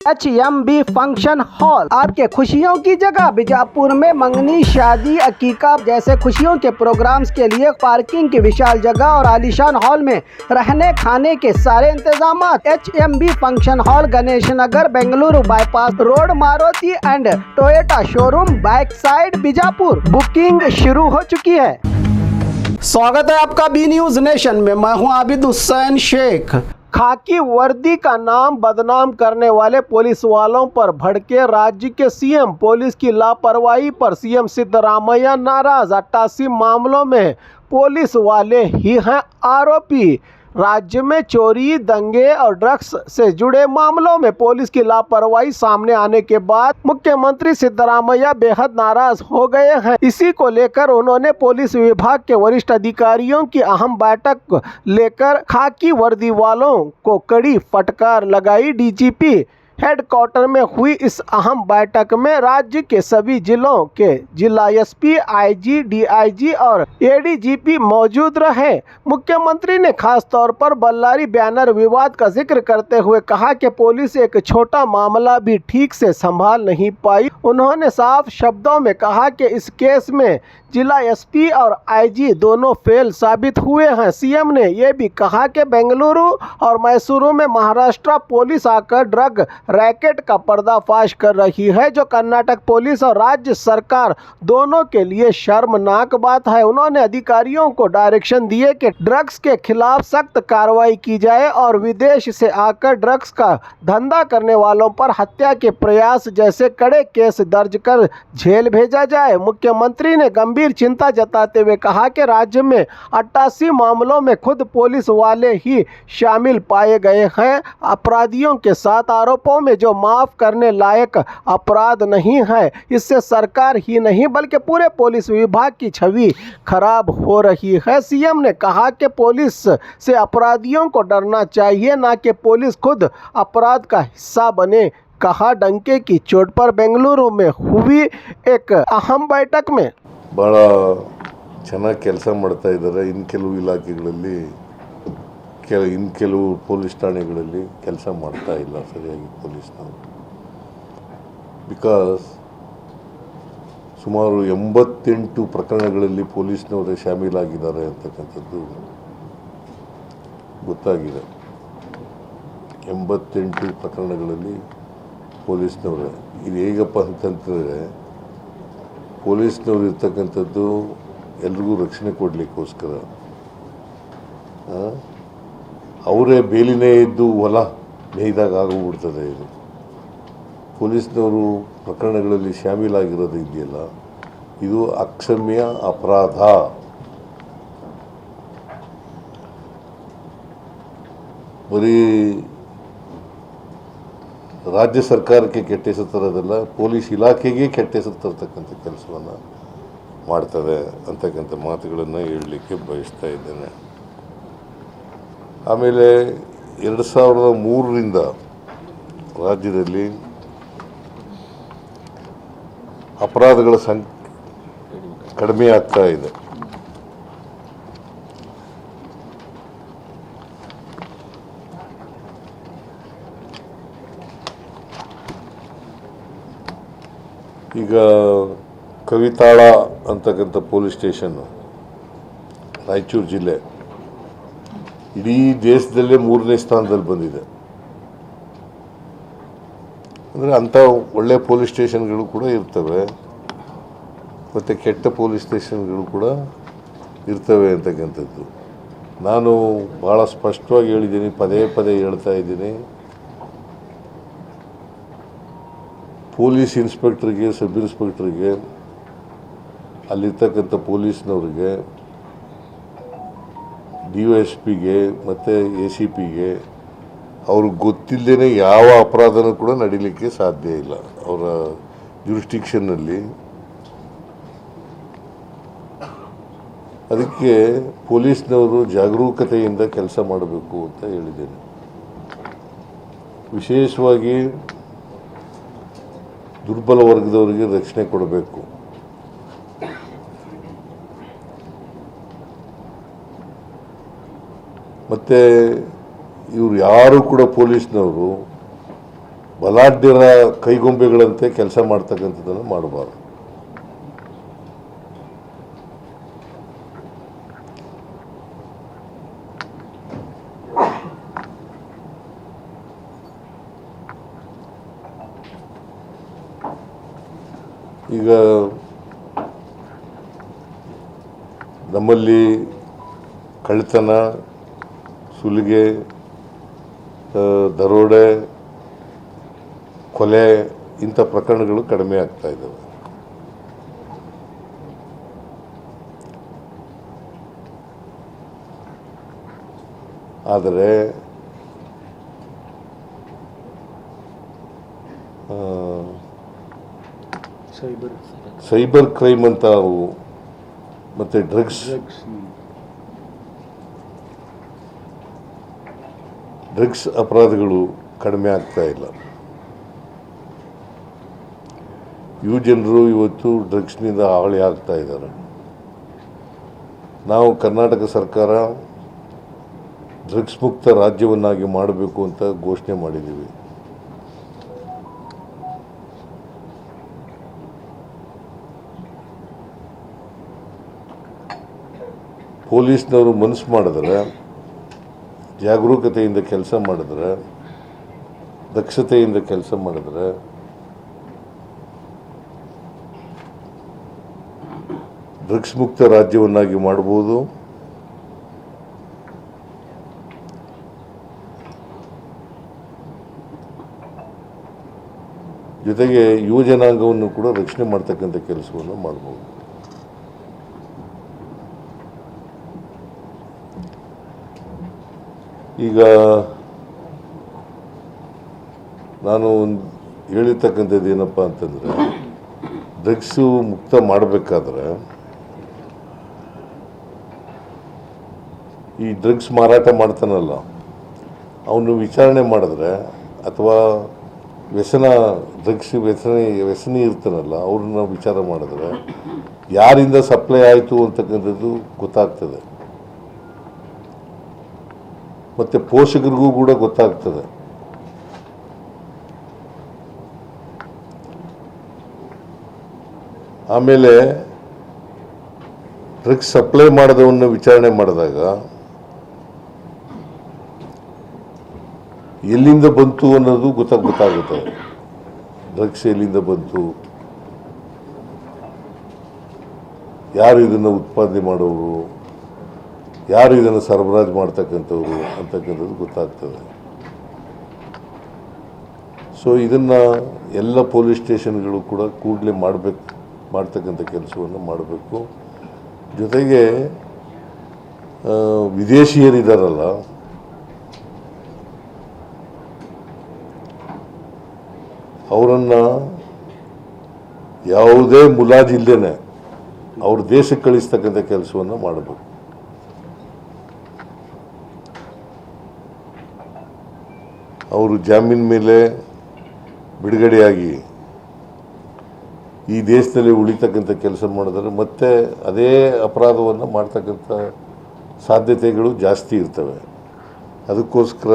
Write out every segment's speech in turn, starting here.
HMB function hall आपके खुशियों की जगह। बीजापुर में मंगनी, शादी, अकीका जैसे खुशियों के प्रोग्राम्स के लिए पार्किंग की विशाल जगह और आलीशान हॉल में रहने खाने के सारे इंतजाम। HMB function hall, Ganesh Nagar, Bengaluru bypass road, Maruti and Toyota showroom, back side, Bijapur. Booking शुरू हो चुकी है। स्वागत है आपका बी न्यूज नेशन में। मैं हूं आबिद हुसैन शेख। खाकी वर्दी का नाम बदनाम करने वाले पुलिस वालों पर भड़के राज्य के सीएम। पुलिस की लापरवाही पर सीएम सिद्धरामैया नाराज। 88 मामलों में पुलिस वाले ही हैं आरोपी। राज्य में चोरी, दंगे और ड्रग्स से जुड़े मामलों में पुलिस की लापरवाही सामने आने के बाद मुख्यमंत्री सिद्धरामैया बेहद नाराज हो गए हैं। इसी को लेकर उन्होंने पुलिस विभाग के वरिष्ठ अधिकारियों की अहम बैठक लेकर खाकी वर्दी वालों को कड़ी फटकार लगाई। डीजीपी हेडक्वार्टर में हुई इस अहम बैठक में राज्य के सभी जिलों के जिला एसपी, आईजी, डीआईजी और एडीजीपी मौजूद रहे। मुख्यमंत्री ने खास तौर पर बल्लारी बैनर विवाद का जिक्र करते हुए कहा कि पुलिस एक छोटा मामला भी ठीक से संभाल नहीं पाई। उन्होंने साफ शब्दों में कहा कि इस केस में जिला एसपी और आईजी दोनों फेल साबित हुए हैं। सीएम ने यह भी कहा कि बेंगलुरु और मैसूरू में महाराष्ट्र पुलिस आकर ड्रग रैकेट का पर्दाफाश कर रही है, जो कर्नाटक पुलिस और राज्य सरकार दोनों के लिए शर्मनाक बात है। उन्होंने अधिकारियों को डायरेक्शन दिए कि ड्रग्स के खिलाफ सख्त कार्रवाई की जाए और विदेश से आकर ड्रग्स का धंधा करने वालों पर हत्या के प्रयास जैसे कड़े केस दर्ज कर जेल भेजा जाए। मुख्यमंत्री ने गंभीर चिंता जताते हुए कहा कि राज्य में 88 मामलों में खुद पुलिस वाले ही शामिल पाए गए हैं। अपराधियों के साथ आरोपों में जो माफ करने लायक अपराध नहीं है, इससे सरकार ही नहीं बल्कि पूरे पुलिस विभाग की छवि खराब हो रही है। सीएम ने कहा कि पुलिस से अपराधियों को डरना चाहिए, ना कि पुलिस खुद अपराध का हिस्सा बने। कहा डंके की चोट पर बेंगलुरु में हुई एक अहम बैठक में ಭಾಳ ಚೆನ್ನಾಗಿ ಕೆಲಸ ಮಾಡ್ತಾ ಇದ್ದಾರೆ. ಇನ್ನು ಕೆಲವು ಇಲಾಖೆಗಳಲ್ಲಿ ಇನ್ನು ಕೆಲವು ಪೊಲೀಸ್ ಠಾಣೆಗಳಲ್ಲಿ ಕೆಲಸ ಮಾಡ್ತಾ ಇಲ್ಲ ಸರಿಯಾಗಿ ಪೊಲೀಸ್ನವರು. ಬಿಕಾಸ್ ಸುಮಾರು 88 ಪ್ರಕರಣಗಳಲ್ಲಿ ಪೊಲೀಸ್ನವರೇ ಶಾಮೀಲಾಗಿದ್ದಾರೆ ಅಂತಕ್ಕಂಥದ್ದು ಗೊತ್ತಾಗಿದೆ. 88 ಪ್ರಕರಣಗಳಲ್ಲಿ ಪೊಲೀಸ್ನವರೇ. ಇದು ಹೇಗಪ್ಪ ಅಂತಂದರೆ ಪೊಲೀಸ್ನವ್ರು ಇರ್ತಕ್ಕಂಥದ್ದು ಎಲ್ರಿಗೂ ರಕ್ಷಣೆ ಕೊಡಲಿಕ್ಕೋಸ್ಕರ ಅವರೇ ಬೇಲಿನೇ ಇದ್ದು ಹೊಲ ಮೇಯ್ದಾಗ ಆಗೋಗ್ಬಿಡ್ತದೆ. ಇದು ಪೊಲೀಸ್ನವರು ಪ್ರಕರಣಗಳಲ್ಲಿ ಶಾಮೀಲಾಗಿರೋದು ಇದೆಯಲ್ಲ, ಇದು ಅಕ್ಷಮ್ಯ ಅಪರಾಧ. ಬರೀ ರಾಜ್ಯ ಸರ್ಕಾರಕ್ಕೆ ಕೆಟ್ಟ ಹೆಸರು ತರೋದಲ್ಲ, ಪೊಲೀಸ್ ಇಲಾಖೆಗೆ ಕೆಟ್ಟ ಹೆಸರು ತರ್ತಕ್ಕಂಥ ಕೆಲಸವನ್ನು ಮಾಡ್ತದೆ ಅಂತಕ್ಕಂಥ ಮಾತುಗಳನ್ನು ಹೇಳಲಿಕ್ಕೆ ಬಯಸ್ತಾ ಇದ್ದೇನೆ. ಆಮೇಲೆ 2003ರಿಂದ ರಾಜ್ಯದಲ್ಲಿ ಅಪರಾಧಗಳ ಕಡಿಮೆ ಆಗ್ತಾ ಇದೆ. ಈಗ ಕವಿತಾಳ ಅಂತಕ್ಕಂಥ ಪೊಲೀಸ್ ಸ್ಟೇಷನ್ನು ರಾಯಚೂರು ಜಿಲ್ಲೆ ಇಡೀ ದೇಶದಲ್ಲೇ 3ನೇ ಸ್ಥಾನದಲ್ಲಿ ಬಂದಿದೆ. ಅಂದರೆ ಅಂಥ ಒಳ್ಳೆಯ ಪೊಲೀಸ್ ಸ್ಟೇಷನ್ಗಳು ಕೂಡ ಇರ್ತವೆ ಮತ್ತು ಕೆಟ್ಟ ಪೊಲೀಸ್ ಸ್ಟೇಷನ್ಗಳು ಕೂಡ ಇರ್ತವೆ ಅಂತಕ್ಕಂಥದ್ದು ನಾನು ಭಾಳ ಸ್ಪಷ್ಟವಾಗಿ ಹೇಳಿದ್ದೀನಿ, ಪದೇ ಪದೇ ಹೇಳ್ತಾ ಇದ್ದೀನಿ. ಪೊಲೀಸ್ ಇನ್ಸ್ಪೆಕ್ಟ್ರಿಗೆ, ಸಬ್ ಇನ್ಸ್ಪೆಕ್ಟ್ರಿಗೆ, ಅಲ್ಲಿರ್ತಕ್ಕಂಥ ಪೊಲೀಸ್ನವ್ರಿಗೆ, DYSPಗೆ ಮತ್ತು ACPಗೆ ಅವ್ರಿಗೆ ಗೊತ್ತಿಲ್ಲದೇ ಯಾವ ಅಪರಾಧನೂ ಕೂಡ ನಡೀಲಿಕ್ಕೆ ಸಾಧ್ಯ ಇಲ್ಲ ಅವರ ಜ್ಯೂರಿಸ್ಡಿಕ್ಷನ್ನಲ್ಲಿ. ಅದಕ್ಕೆ ಪೊಲೀಸ್ನವರು ಜಾಗರೂಕತೆಯಿಂದ ಕೆಲಸ ಮಾಡಬೇಕು ಅಂತ ಹೇಳಿದ್ದೇನೆ. ವಿಶೇಷವಾಗಿ ದುರ್ಬಲ ವರ್ಗದವರಿಗೆ ರಕ್ಷಣೆ ಕೊಡಬೇಕು. ಮತ್ತು ಇವರು ಯಾರು ಕೂಡ ಪೊಲೀಸ್ನವರು ಬಲಾಢ್ಯರ ಕೈಗೊಂಬೆಗಳಂತೆ ಕೆಲಸ ಮಾಡ್ತಕ್ಕಂಥದ್ದನ್ನು ಮಾಡಬಾರ್ದು. ಈಗ ನಮ್ಮಲ್ಲಿ ಕಳ್ಳತನ, ಸುಲಿಗೆ, ದರೋಡೆ, ಕೊಲೆ ಇಂಥ ಪ್ರಕರಣಗಳು ಕಡಿಮೆ ಆಗ್ತಾ ಇದ್ದಾವೆ. ಆದರೆ ಸೈಬರ್ ಕ್ರೈಮ್ ಅಂತ ಮತ್ತು ಡ್ರಗ್ಸ್ ಅಪರಾಧಗಳು ಕಡಿಮೆ ಆಗ್ತಾ ಇಲ್ಲ. ಯುವ ಜನರು ಇವತ್ತು ಡ್ರಗ್ಸ್ನಿಂದ ಹಾವಳಿ ಆಗ್ತಾ ಇದ್ದಾರೆ. ನಾವು ಕರ್ನಾಟಕ ಸರ್ಕಾರ ಡ್ರಗ್ಸ್ ಮುಕ್ತ ರಾಜ್ಯವನ್ನಾಗಿ ಮಾಡಬೇಕು ಅಂತ ಘೋಷಣೆ ಮಾಡಿದ್ದೀವಿ. ಪೊಲೀಸ್ನವರು ಮನಸ್ಸು ಮಾಡಿದ್ರೆ, ಜಾಗರೂಕತೆಯಿಂದ ಕೆಲಸ ಮಾಡಿದ್ರೆ, ದಕ್ಷತೆಯಿಂದ ಕೆಲಸ ಮಾಡಿದ್ರೆ ಡ್ರಗ್ಸ್ ಮುಕ್ತ ರಾಜ್ಯವನ್ನಾಗಿ ಮಾಡ್ಬೋದು. ಜೊತೆಗೆ ಯುವ ಜನಾಂಗವನ್ನು ಕೂಡ ರಕ್ಷಣೆ ಮಾಡ್ತಕ್ಕಂಥ ಕೆಲಸವನ್ನು ಮಾಡ್ಬೋದು. ಈಗ ನಾನು ಹೇಳಿರ್ತಕ್ಕಂಥದ್ದು ಏನಪ್ಪ ಅಂತಂದರೆ, ಡ್ರಗ್ಸು ಮುಕ್ತ ಮಾಡಬೇಕಾದ್ರೆ ಈ ಡ್ರಗ್ಸ್ ಮಾರಾಟ ಮಾಡ್ತಾನಲ್ಲ ಅವನು ವಿಚಾರಣೆ ಮಾಡಿದ್ರೆ, ಅಥವಾ ವ್ಯಸನಿ ಇರ್ತಾನಲ್ಲ ಅವ್ರನ್ನ ವಿಚಾರ ಮಾಡಿದ್ರೆ ಯಾರಿಂದ ಸಪ್ಲೈ ಆಯಿತು ಅಂತಕ್ಕಂಥದ್ದು ಗೊತ್ತಾಗ್ತದೆ. ಮತ್ತು ಪೋಷಕರಿಗೂ ಕೂಡ ಗೊತ್ತಾಗ್ತದೆ. ಆಮೇಲೆ ಡ್ರಗ್ಸ್ ಸಪ್ಲೈ ಮಾಡಿದವನ್ನ ವಿಚಾರಣೆ ಮಾಡಿದಾಗ ಎಲ್ಲಿಂದ ಬಂತು ಅನ್ನೋದು ಗೊತ್ತಾಗುತ್ತೆ. ಡ್ರಗ್ಸ್ ಎಲ್ಲಿಂದ ಬಂತು, ಯಾರು ಇದನ್ನು ಉತ್ಪಾದನೆ ಮಾಡೋರು, ಯಾರು ಇದನ್ನು ಸರಬರಾಜು ಮಾಡ್ತಕ್ಕಂಥವ್ರು ಅಂತಕ್ಕಂಥದ್ದು ಗೊತ್ತಾಗ್ತದೆ. ಸೊ ಇದನ್ನು ಎಲ್ಲ ಪೊಲೀಸ್ ಸ್ಟೇಷನ್ಗಳು ಕೂಡ ಕೂಡಲೇ ಮಾಡ್ತಕ್ಕಂಥ ಕೆಲಸವನ್ನು ಮಾಡಬೇಕು. ಜೊತೆಗೆ ವಿದೇಶಿಯರಿದ್ದಾರಲ್ಲ ಅವರನ್ನು ಯಾವುದೇ ಮುಲಾಜಿಲ್ಲದೇನೆ ಅವ್ರ ದೇಶಕ್ಕೆ ಕಳಿಸ್ತಕ್ಕಂಥ ಕೆಲಸವನ್ನು ಮಾಡಬೇಕು. ಅವರು ಜಾಮೀನು ಮೇಲೆ ಬಿಡುಗಡೆಯಾಗಿ ಈ ದೇಶದಲ್ಲಿ ಉಳಿತಕ್ಕಂಥ ಕೆಲಸ ಮಾಡಿದರೆ ಮತ್ತೆ ಅದೇ ಅಪರಾಧವನ್ನು ಮಾಡ್ತಕ್ಕಂಥ ಸಾಧ್ಯತೆಗಳು ಜಾಸ್ತಿ ಇರ್ತವೆ. ಅದಕ್ಕೋಸ್ಕರ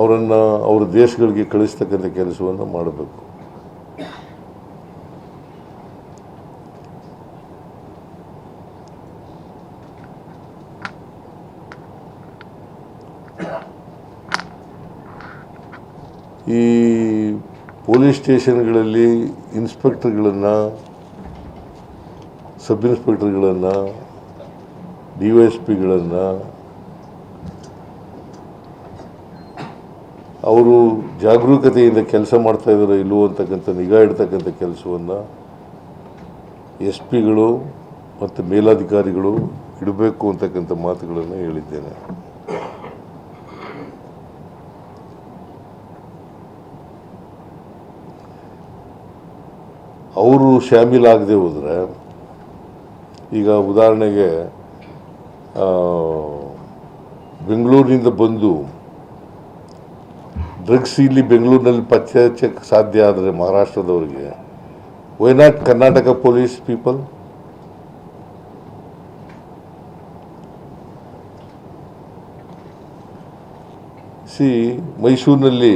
ಅವರನ್ನು ಅವ್ರ ದೇಶಗಳಿಗೆ ಕಳಿಸ್ತಕ್ಕಂಥ ಕೆಲಸವನ್ನು ಮಾಡಬೇಕು. ಈ ಪೊಲೀಸ್ ಸ್ಟೇಷನ್ಗಳಲ್ಲಿ ಇನ್ಸ್ಪೆಕ್ಟರ್ಗಳನ್ನು, ಸಬ್ ಇನ್ಸ್ಪೆಕ್ಟರ್ಗಳನ್ನು, DYSPಗಳನ್ನು ಅವರು ಜಾಗರೂಕತೆಯಿಂದ ಕೆಲಸ ಮಾಡ್ತಾ ಇದ್ದಾರೋ ಇಲ್ಲವೋ ಅಂತಕ್ಕಂಥ ನಿಗಾ ಇಡ್ತಕ್ಕಂಥ ಕೆಲಸವನ್ನು SP ಗಳು ಮತ್ತು ಮೇಲಾಧಿಕಾರಿಗಳು ಇಡಬೇಕು ಅಂತಕ್ಕಂಥ ಮಾತುಗಳನ್ನು ಹೇಳಿದ್ದೇನೆ. ಅವರು ಶಾಮೀಲಾಗದೆ ಹೋದರೆ, ಈಗ ಉದಾಹರಣೆಗೆ ಬೆಂಗಳೂರಿನಿಂದ ಬಂದು ಡ್ರಗ್ಸ್ ಇಲ್ಲಿ ಬೆಂಗಳೂರಿನಲ್ಲಿ ಪತ್ತೆ ಹಚ್ಚಕ್ಕೆ ಸಾಧ್ಯ ಆದರೆ ಮಹಾರಾಷ್ಟ್ರದವರಿಗೆ why not Karnataka police people? See, ಮೈಸೂರಿನಲ್ಲಿ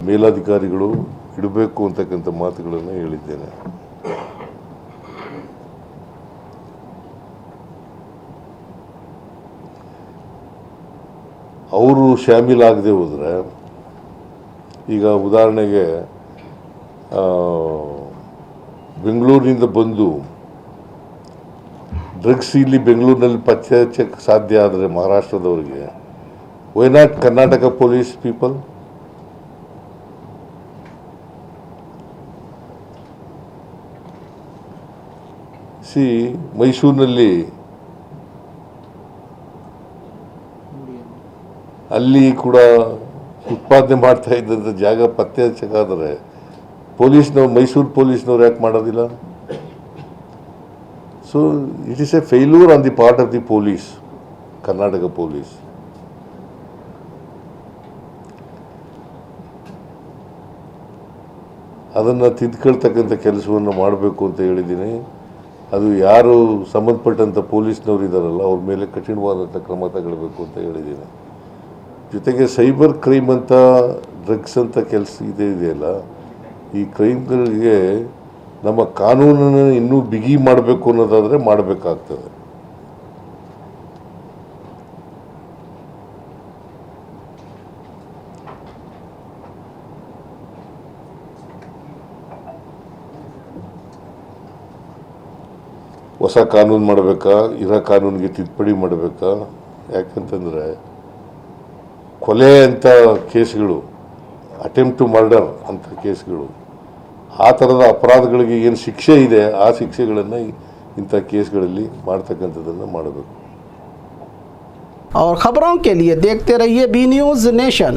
ಮೇಲಾಧಿಕಾರಿಗಳು ಇಡಬೇಕು ಅಂತಕ್ಕಂಥ ಮಾತುಗಳನ್ನು ಹೇಳಿದ್ದೇನೆ. ಅವರು ಶಾಮೀಲಾಗದೆ ಹೋದರೆ, ಈಗ ಉದಾಹರಣೆಗೆ ಬೆಂಗಳೂರಿನಿಂದ ಬಂದು ಡ್ರಗ್ಸ್ ಇಲ್ಲಿ ಬೆಂಗಳೂರಿನಲ್ಲಿ ಪತ್ತೆ ಹಚ್ಚಕ್ಕೆ ಸಾಧ್ಯ ಆದರೆ ಮಹಾರಾಷ್ಟ್ರದವರಿಗೆ, why not Karnataka police people? See, ಮೈಸೂರಿನಲ್ಲಿ ಅಲ್ಲಿ ಕೂಡ ಉತ್ಪಾದನೆ ಮಾಡ್ತಾ ಇದ್ದಂಥ ಜಾಗ ಪತ್ತೆ ಹಚ್ಚಕ್ಕಾದರೆ ಪೊಲೀಸ್ನವ್ರು, ಮೈಸೂರು ಪೊಲೀಸ್ನವ್ರು ಯಾಕೆ ಮಾಡೋದಿಲ್ಲ? So it is A failure on the part of the police, Karnataka police. ಅದನ್ನು ತಿದ್ಕೊಳ್ತಕ್ಕಂಥ ಕೆಲಸವನ್ನು ಮಾಡಬೇಕು ಅಂತ ಹೇಳಿದ್ದೀನಿ. ಅದು ಯಾರು ಸಂಬಂಧಪಟ್ಟಂಥ ಪೊಲೀಸ್ನವ್ರು ಇದ್ದಾರಲ್ಲ ಅವ್ರ ಮೇಲೆ ಕಠಿಣವಾದಂಥ ಕ್ರಮ ತಗೊಳ್ಬೇಕು ಅಂತ ಹೇಳಿದ್ದೀನಿ. ಜೊತೆಗೆ ಸೈಬರ್ ಕ್ರೈಮ್ ಅಂತ ಡ್ರಗ್ಸ್ ಅಂತ ಕೆಲಸ ಇದೆಯಲ್ಲ, ಈ ಕ್ರೈಮ್ಗಳಿಗೆ ನಮ್ಮ ಕಾನೂನನ್ನು ಇನ್ನೂ ಬಿಗಿ ಮಾಡಬೇಕು ಅನ್ನೋದಾದರೆ ಮಾಡಬೇಕಾಗ್ತದೆ. ಹೊಸ ಕಾನೂನು ಮಾಡಬೇಕಾ, ಇರೋ ಕಾನೂನಿಗೆ ತಿದ್ದುಪಡಿ ಮಾಡಬೇಕಾ? ಯಾಕಂತಂದರೆ ಕೊಲೆ ಅಂತ ಕೇಸ್ಗಳು, ಅಟೆಂಪ್ಟ್ ಟು ಮರ್ಡರ್ ಅಂತ ಕೇಸ್ಗಳು, ಆ ಥರದ ಅಪರಾಧಗಳಿಗೆ ಏನು ಶಿಕ್ಷೆ ಇದೆ ಆ ಶಿಕ್ಷೆಗಳನ್ನು ಇಂಥ ಕೇಸ್ಗಳಲ್ಲಿ ಮಾಡ್ತಕ್ಕಂಥದ್ದನ್ನು ಮಾಡಬೇಕು. और खबरों के लिए देखते रहिए बी न्यूज़ नेशन।